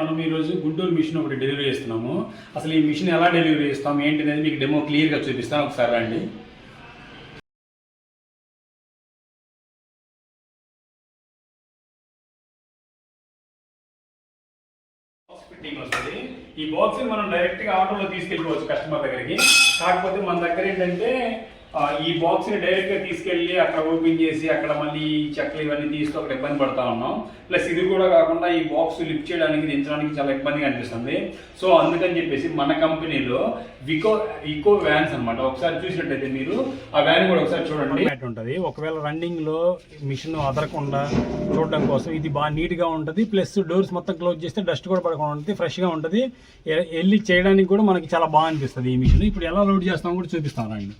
మనం ఈరోజు గుంటూరు మిషన్ ఒకటి డెలివరీ చేస్తున్నాము. అసలు ఈ మిషన్ ఎలా డెలివరీ చేస్తాం ఏంటి అనేది మీకు డెమో క్లియర్గా చూపిస్తాను. ఒకసారి రండి. ఫిట్టింగ్ వస్తుంది. ఈ బాక్స్ మనం డైరెక్ట్గా ఆటోలో తీసుకెళ్ళిపోవచ్చు కస్టమర్ దగ్గరికి. కాకపోతే మన దగ్గర ఏంటంటే ఈ బాక్స్ని డైరెక్ట్గా తీసుకెళ్ళి అక్కడ ఓపెన్ చేసి అక్కడ మళ్ళీ చెక్కలు ఇవన్నీ తీస్తూ అక్కడ ఇబ్బంది పడతా ఉన్నాం. ప్లస్ ఇది కూడా కాకుండా ఈ బాక్స్ లిఫ్ట్ చేయడానికి దించడానికి చాలా ఇబ్బందిగా అనిపిస్తుంది. సో అందుకని చెప్పేసి మన కంపెనీలో ఇకో వ్యాన్స్ అనమాట. ఒకసారి చూసినట్టయితే మీరు ఆ వ్యాన్ కూడా ఒకసారి చూడండి. ఉంటుంది ఒకవేళ రన్నింగ్లో మిషన్ అదరకుండా చూడడం కోసం ఇది బాగా నీట్గా ఉంటుంది. ప్లస్ డోర్స్ మొత్తం క్లోజ్ చేస్తే డస్ట్ కూడా పడకుండా ఉంటుంది, ఫ్రెష్గా ఉంటుంది. వెళ్ళి చేయడానికి కూడా మనకి చాలా బాగా అనిపిస్తుంది ఈ మిషన్. ఇప్పుడు ఎలా లోడ్ చేస్తామో కూడా చూపిస్తాం రండి.